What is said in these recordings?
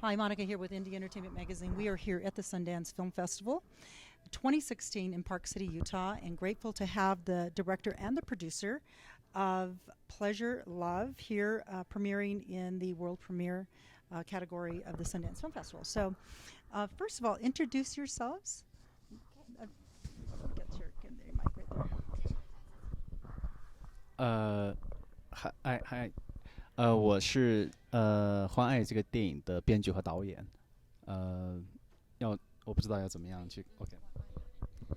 Hi, Monica here with Indie Entertainment Magazine. We are here at the Sundance Film Festival 2016 in Park City, Utah, and grateful to have the director and the producer of Pleasure.Love here premiering in the world premiere category of the Sundance Film Festival. So first of all, introduce yourselves. Get your mic right there. Hi，我是《欢爱》这个电影的编剧和导演，我不知道要怎么样去 OK。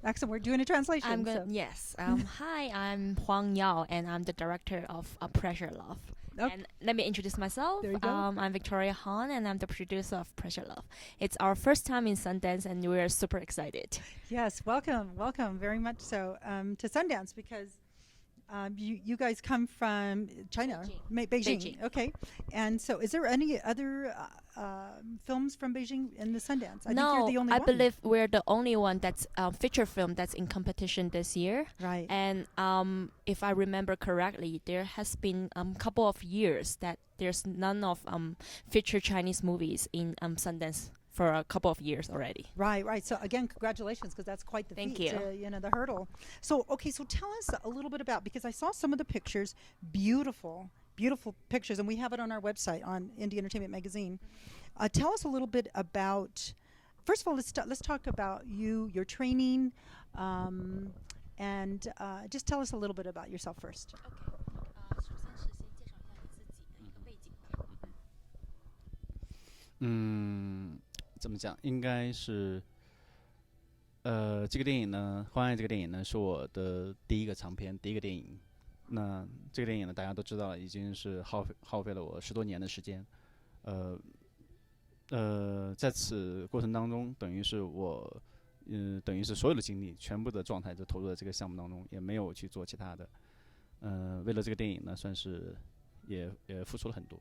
Excellent. We're doing a translation. I'm good. Yes. Hi, I'm YAO, and I'm the director of Pleasure.Love. Okay. And let me introduce myself. There you go. I'm Victoria Han, and I'm the producer of Pleasure.Love. It's our first time in Sundance, and we're super excited. Yes, welcome very much so to Sundance, because you guys come from China, Beijing. Okay, and so is there any other films from Beijing in the Sundance? I think you're the only one. I believe we're the only one that's feature film that's in competition this year. Right. And if I remember correctly, there has been a couple of years that there's none of feature Chinese movies in Sundance for a couple of years already. Right. So again, congratulations, because that's quite the Thank feat. you. The hurdle. So so tell us a little bit about, because I saw some of the pictures, beautiful pictures, and we have it on our website on Indie Entertainment Magazine. Tell us a little bit about. First of all, let's talk about your training, and just tell us a little bit about yourself first. Okay. 怎么讲？应该是，这个电影呢，《欢爱》这个电影呢，是我的第一个长片，第一个电影。那这个电影呢，大家都知道了，已经是耗费了我10多年的时间。在此过程当中，等于是所有的精力，全部的状态都投入在这个项目当中，也没有去做其他的。为了这个电影呢，算是也付出了很多。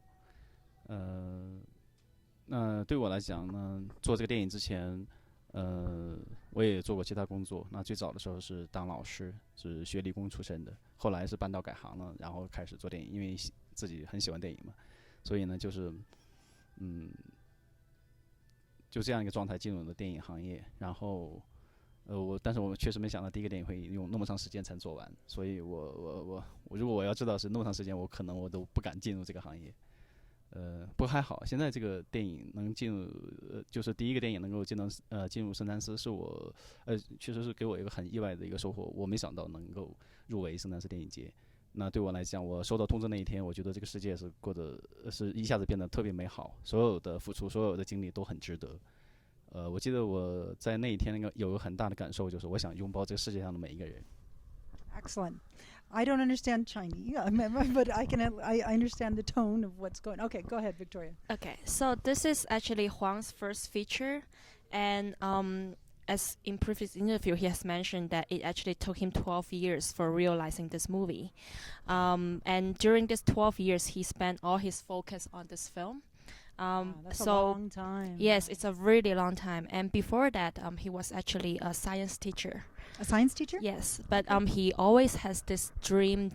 那对我来讲呢，做这个电影之前，我也做过其他工作。那最早的时候是当老师，是学理工出身的。后来是半道改行了，然后开始做电影，因为自己很喜欢电影嘛，所以呢，就这样一个状态进入了电影行业。然后，但是我确实没想到第一个电影会用那么长时间才做完，所以我如果我要知道是那么长时间，我可能都不敢进入这个行业。不过还好，现在这个电影能进入，就是第一个电影能够进入圣丹斯，是我确实是给我一个很意外的一个收获。我没想到能够入围圣丹斯电影节。那对我来讲，我收到通知那一天，我觉得这个世界是一下子变得特别美好，所有的付出，所有的经历都很值得。我记得我在那一天有个很大的感受，就是我想拥抱这个世界上的每一个人。Excellent. I don't understand Chinese, but I understand the tone of what's going on. Okay, go ahead, Victoria. Okay, so this is actually Huang's first feature, and as in previous interview, he has mentioned that it actually took him 12 years for realizing this movie. And during this 12 years, he spent all his focus on this film. That's a long time. Yes, it's a really long time. And before that, he was actually a science teacher. A science teacher? Yes, but he always has this dream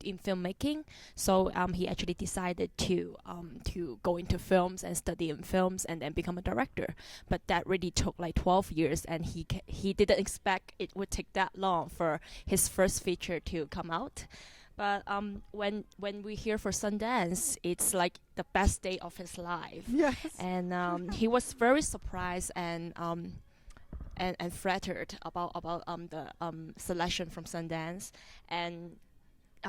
in filmmaking. So he actually decided to go into films and study in films and then become a director. But that really took like 12 years, and he didn't expect it would take that long for his first feature to come out. But when we hear for Sundance, it's like the best day of his life. Yes. And he was very surprised and flattered about the selection from Sundance. And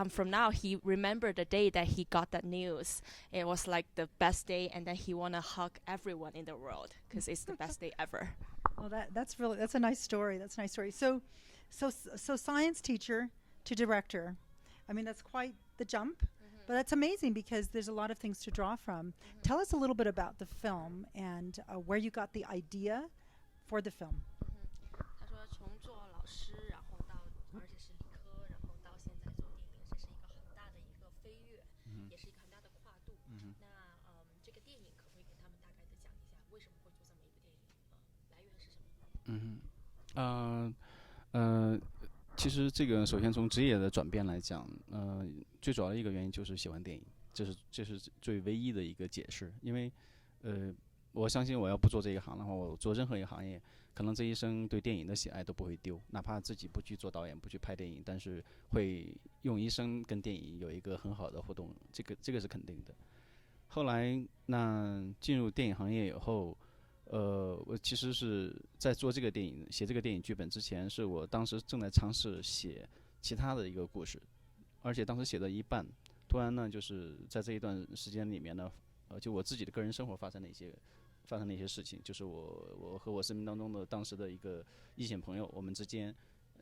from now, he remembered the day that he got that news. It was like the best day, and then he wanna hug everyone in the world because it's the best day ever. Well, that's a nice story. That's a nice story. So science teacher to director. I mean, that's quite the jump, but that's amazing because there's a lot of things to draw from. Tell us a little bit about the film and where you got the idea for the film. 他说从做老师，然后到而且是理科，然后到现在做电影，这是一个很大的一个飞跃，也是一个很大的跨度。那这个电影可不可以给他们大概的讲一下，为什么会做这么一部电影？来源是什么？其实这个首先从职业的转变来讲，最主要的一个原因就是喜欢电影，这是最唯一的一个解释。因为我相信我要不做这一行的话，我做任何一个行业，可能这一生对电影的喜爱都不会丢，哪怕自己不去做导演，不去拍电影，但是会用一生跟电影有一个很好的互动，这个是肯定的。后来那进入电影行业以后，我其实是在做这个电影、写这个电影剧本之前，是我当时正在尝试写其他的一个故事，而且当时写到一半，突然呢，就是在这一段时间里面呢，就我自己的个人生活发生了一些事情，就是我和我生命当中的当时的一个异性朋友，我们之间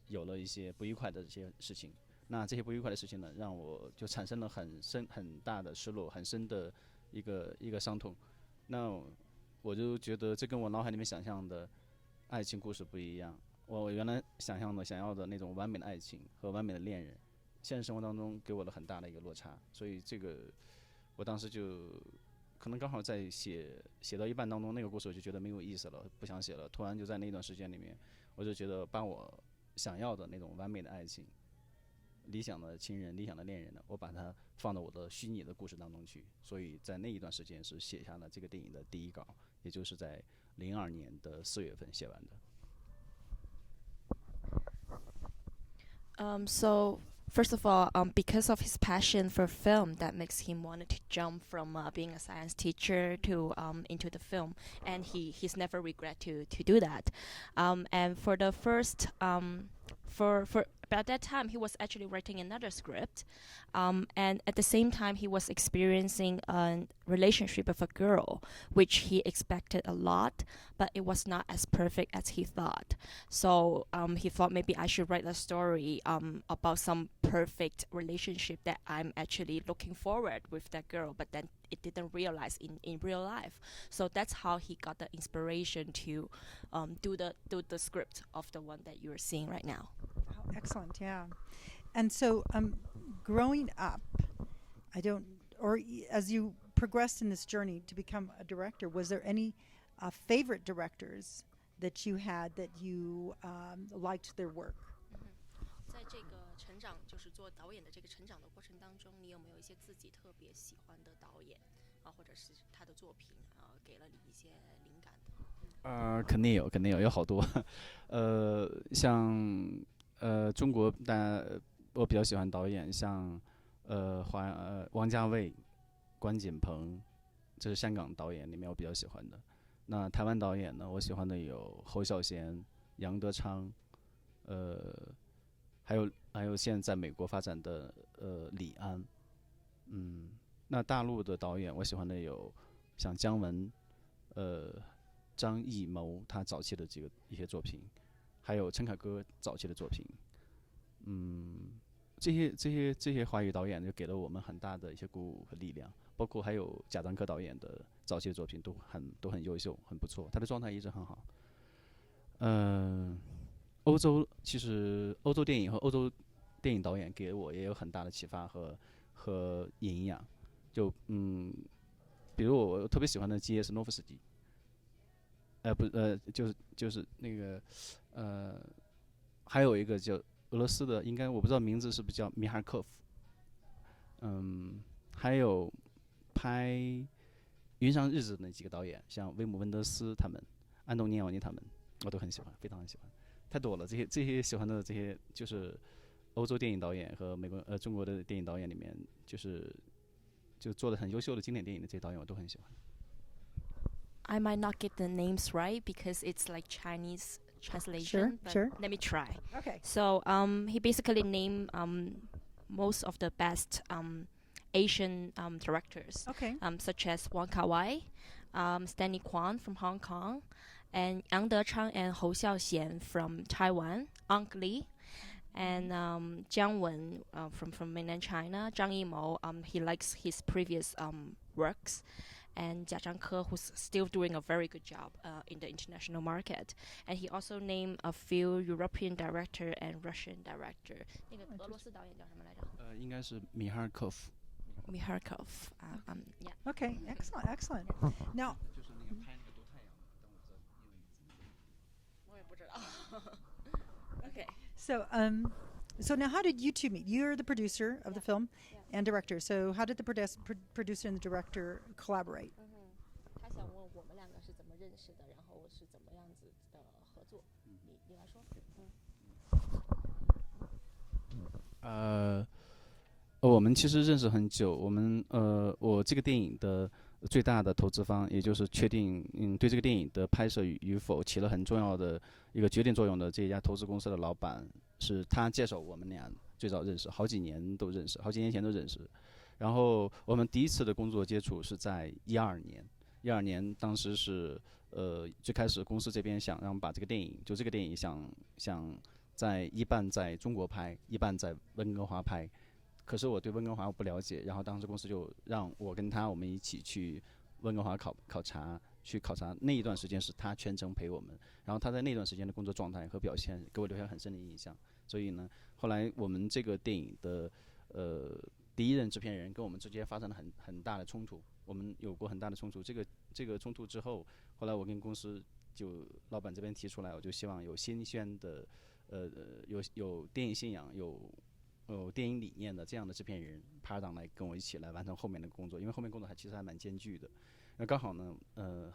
有了一些不愉快的这些事情。那这些不愉快的事情呢，让我就产生了很大的失落，很深的一个伤痛。那我就觉得这跟我脑海里面想象的爱情故事不一样。我原来想要的那种完美的爱情和完美的恋人，现实生活当中给我了很大的一个落差。所以这个我当时就可能刚好在写到一半当中，那个故事我就觉得没有意思了，不想写了。突然就在那段时间里面，我就觉得把我想要的那种完美的爱情、理想的情人、理想的恋人呢，我把它放到我的虚拟的故事当中去。所以在那一段时间是写下了这个电影的第一稿，也就是在02年的4月份写完的。So first of all, because of his passion for film, that makes him wanted to jump from being a science teacher to into the film, and he's never regret to do that. And for the first for about that time, he was actually writing another script, and at the same time, he was experiencing a relationship with a girl, which he expected a lot, but it was not as perfect as he thought. So he thought maybe I should write a story about some perfect relationship that I'm actually looking forward with that girl, but then it didn't realize in real life. So that's how he got the inspiration to do the script of the one that you're seeing right now. Oh, excellent, yeah. And so, growing up, as you progressed in this journey to become a director, was there any favorite directors that you had that you liked their work? 在这个成长，就是做导演的这个成长的过程当中，你有没有一些自己特别喜欢的导演啊，或者是他的作品啊，给了你一些灵感的？肯定有好多。像中国我比较喜欢导演，像王家卫、关锦鹏，这是香港导演里面我比较喜欢的。那台湾导演呢，我喜欢的有侯孝贤、杨德昌，还有现在在美国发展的李安。那大陆的导演我喜欢的有像姜文、张艺谋他早期的一些作品，还有陈凯歌早期的作品。这些华语导演就给了我们很大的一些鼓舞和力量，包括还有贾樟柯导演的早期的作品都很优秀，很不错，他的状态一直很好。其实欧洲电影和欧洲电影导演给我也有很大的启发和营养。比如我特别喜欢的基耶斯诺夫斯基，就是那个还有一个叫俄罗斯的，应该我不知道名字是不是叫米哈尔科夫。还有拍《云上日子》的那几个导演，像威姆温德斯他们、安东尼奥尼他们，我都很喜欢，非常喜欢。太多了，这些喜欢的这些就是欧洲电影导演和中国的电影导演里面，就做的很优秀的经典电影的这些导演，我都很喜欢。I might not get the names right because it's like Chinese translation. Sure. Let me try. Okay. So he basically named most of the best Asian directors, Okay. Such as Wong Kar-wai, Stanley Kwan from Hong Kong, and Yang Dechang and Hou Xiaoxian from Taiwan, Ang Lee, and Jiang Wen from mainland China. Zhang Yimou, he likes his previous works, and Jia Zhangke, who's still doing a very good job in the international market. And he also named a few European director and Russian director. 那个俄罗斯导演叫什么来着？应该是米哈尔科夫。Mikhalkov. Yeah. Okay. Excellent. Now, 就是那个拍那个躲太阳的，但我不知道英文名字。我也不知道。Okay. so now how did you two meet? You're the producer of the film and director. So how did the producer and the director collaborate? 他想说我们两个是怎么认识的，然后是怎么样子的合作？你来说。我们其实认识很久，我这个电影的最大的投资方，也就是确定对这个电影的拍摄与否起了很重要的一个决定作用的这家投资公司的老板，是他介绍我们俩最早认识，好几年前都认识。然后我们第一次的工作接触是在12年当时是最开始公司这边想让把这个电影想一半在中国拍，一半在温哥华拍。可是我对温哥华我不了解，然后当时公司就让我跟我们一起去温哥华考察，那一段时间是他全程陪我们，然后他在那段时间的工作状态和表现给我留下很深的印象。所以呢，后来我们这个电影的第一任制片人跟我们之间发生了很大的冲突，我们有过很大的冲突。这个冲突之后，后来我跟公司就老板这边提出来，我就希望有新鲜的有电影信仰有电影理念的这样的制片人拍档来跟我一起来完成后面的工作，因为后面工作其实还蛮艰巨的。那刚好呢，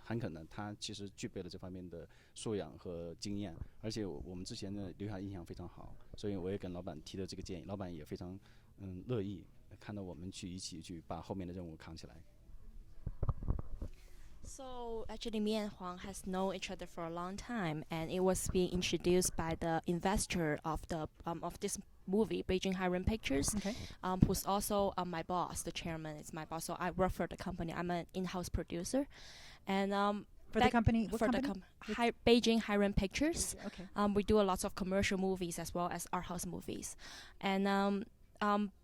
韩肯呢，他其实具备了这方面的素养和经验，而且我们之前呢留下印象非常好，所以我也跟老板提了这个建议，老板也非常乐意看到我们一起去把后面的任务扛起来。So actually, me and Huang has known each other for a long time, and it was being introduced by the investor of this movie, Beijing Hiram Pictures, Okay. Who's also my boss. The chairman is my boss, so I work for the company. I'm an in-house producer, and For the company, what for company? Beijing Hiram Pictures. Okay. We do a lot of commercial movies as well as art house movies, and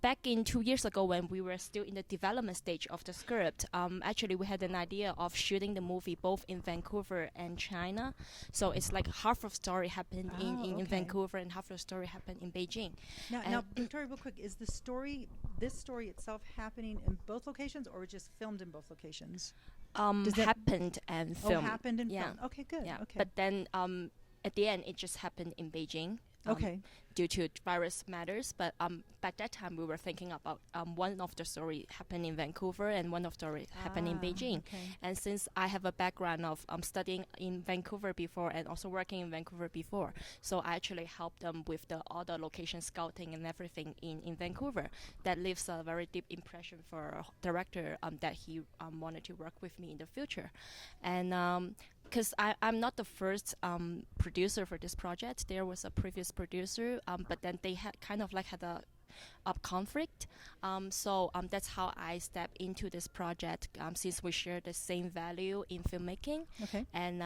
back in 2 years ago when we were still in the development stage of the script, actually we had an idea of shooting the movie both in Vancouver and China. So it's like half of story happened in Vancouver and half of the story happened in Beijing. Now, Victoria, real quick, is this story itself happening in both locations, or just filmed in both locations? Happened and filmed. Happened and Yeah. filmed. Okay, good. Yeah. Okay. But then at the end it just happened in Beijing. Okay. Due to various matters, but by that time we were thinking about one of the story happened in Vancouver and one of the story happened in Beijing. Okay. And since I have a background of studying in Vancouver before and also working in Vancouver before, so I actually helped them with all the location scouting and everything in Vancouver. That leaves a very deep impression for a director that he wanted to work with me in the future. And because I'm not the first producer for this project. There was a previous producer, but then they had had a conflict. So that's how I stepped into this project since we share the same value in filmmaking. Okay. And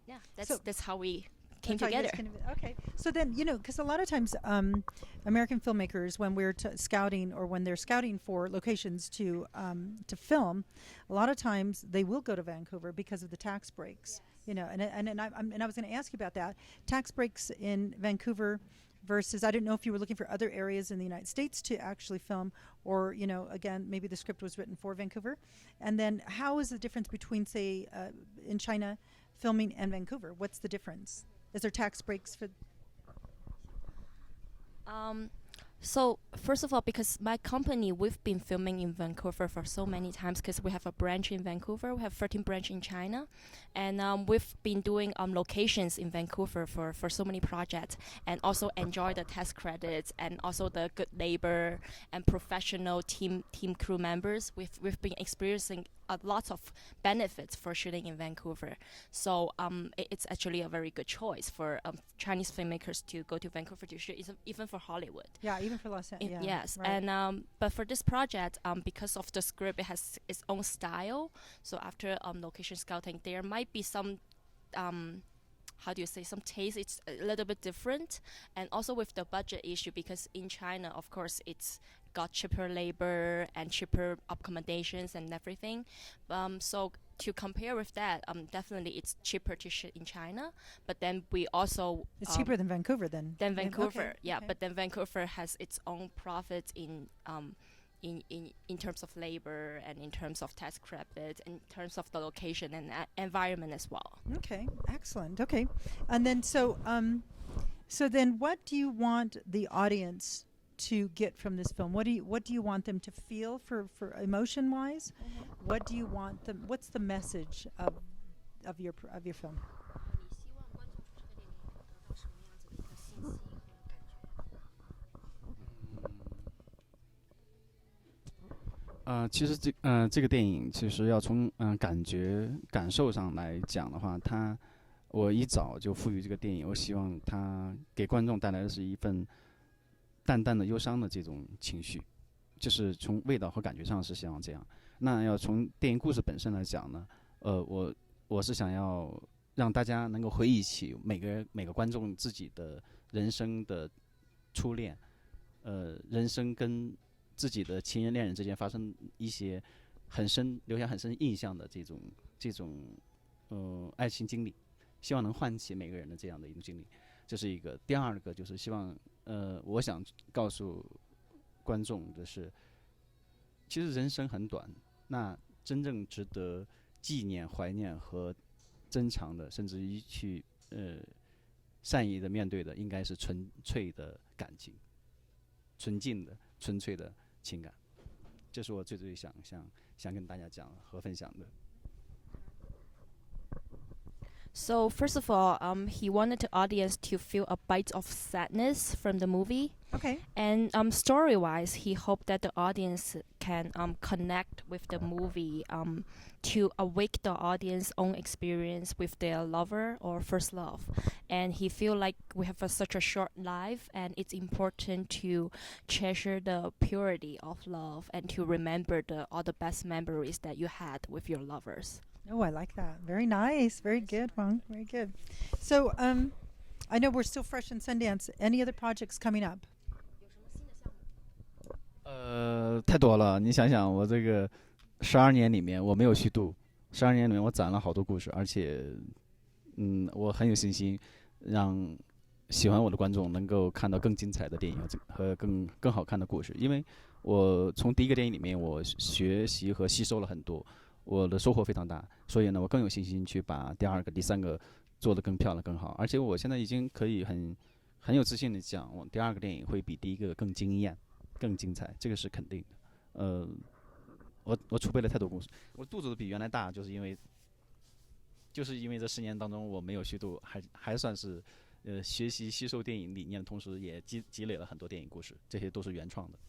yeah, So- that's how we came That's how you together. guys okay. So then, because a lot of times American filmmakers, when we're scouting or when they're scouting for locations to film, a lot of times they will go to Vancouver because of the tax breaks. And I was going to ask you about that. Tax breaks in Vancouver versus, I didn't know if you were looking for other areas in the United States to actually film, or, again, maybe the script was written for Vancouver. And then how is the difference between, say, in China, filming and Vancouver? What's the difference? Is there tax breaks for? So first of all, because my company, we've been filming in Vancouver for so many times because we have a branch in Vancouver. We have 13 branch in China. And we've been doing locations in Vancouver for so many projects, and also enjoy the tax credits and also the good labor and professional team crew members. We've been experiencing a lot of benefits for shooting in Vancouver. So it's actually a very good choice for Chinese filmmakers to go to Vancouver to shoot, even for Hollywood. Yeah, even for Los Angeles. Yeah, Yes, right. and but for this project, because of the script, it has its own style. So after location scouting, there might be some how do you say, some taste. It's a little bit different, and also with the budget issue, because in China, of course, it's got cheaper labor and cheaper accommodations and everything. So to compare with that, definitely it's cheaper to shoot in China. But then we also It's cheaper than Vancouver then. than Yeah, Vancouver, okay, yeah. okay. But then Vancouver has its own profits in terms of labor and in terms of tax credits, in terms of the location and environment as well. Okay, excellent. Okay, and then so then what do you want the audience to get from this film? What do you want them to feel for emotion wise? What do you want them? What's the message of your film? 你希望观众从这个电影里得到什么样子的一个信息和感觉？其实这个电影其实要从感受上来讲的话，我一早就赋予这个电影，我希望它给观众带来的是一份淡淡的忧伤的这种情绪，就是从味道和感觉上是希望这样。那要从电影故事本身来讲呢，我是想要让大家能够回忆起每个观众自己的人生的初恋，人生跟自己的情人恋人之间发生一些留下很深印象的这种爱情经历，希望能唤起每个人的这样的一种经历，这是一个。第二个就是希望我想告诉观众的是，其实人生很短，那真正值得纪念、怀念和珍藏的，甚至于去善意的面对的，应该是纯粹的感情，纯净的、纯粹的情感。这是我最想跟大家讲和分享的。So first of all, he wanted the audience to feel a bite of sadness from the movie. Okay. And story-wise, he hoped that the audience can connect with the movie to awake the audience's own experience with their lover or first love. And he feel like we have such a short life, and it's important to treasure the purity of love and to remember all the best memories that you had with your lovers. Oh, I like that. Very nice. Very good, Huang. Very good. So, I know we're still fresh in Sundance. Any other projects coming up? 太多了。你想想，我这个12年里面我没有虚度，12年里面我攒了好多故事，而且，我很有信心，让喜欢我的观众能够看到更精彩的电影和更好看的故事。因为我从第一个电影里面，我学习和吸收了很多。我的收获非常大，所以呢，我更有信心去把第二个、第三个做得更漂亮、更好。而且我现在已经可以很有自信的讲，我第二个电影会比第一个更惊艳、更精彩，这个是肯定的。我储备了太多故事，我肚子都比原来大，就是因为这10年当中我没有虚度，还算是学习吸收电影理念的同时，也积累了很多电影故事，这些都是原创的。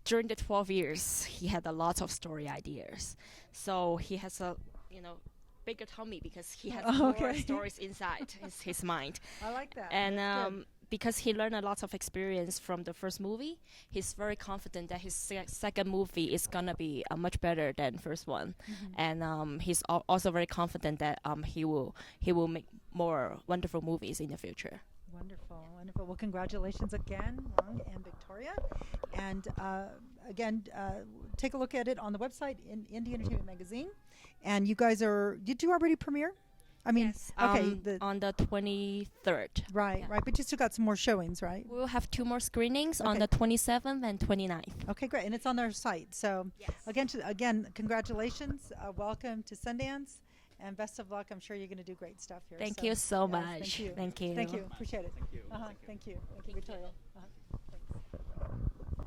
During the 12 years, he had a lot of story ideas. So he has a, bigger tummy because he has more stories inside his mind. I like that. And because he learned a lot of experience from the first movie, he's very confident that his second movie is gonna be much better than first one. And he's also very confident that he will make more wonderful movies in the future. Wonderful, wonderful. Well, congratulations again, Huang and Victoria. And again, take a look at it on the website in Indie Entertainment Magazine. And you guys did you already premiere? I mean, yes, okay. On the 23rd. Right, Yeah. right. But you still got some more showings, right? We'll have 2 more screenings on Okay. the 27th and 29th. Okay, great. And it's on their site. So Yes. again, congratulations. Welcome to Sundance. And best of luck. I'm sure you're going to do great stuff here. Thank you so yes, much. Thank you. Thank you. Thank you. Appreciate it. Thank you. Thank you. Thank you, Victoria.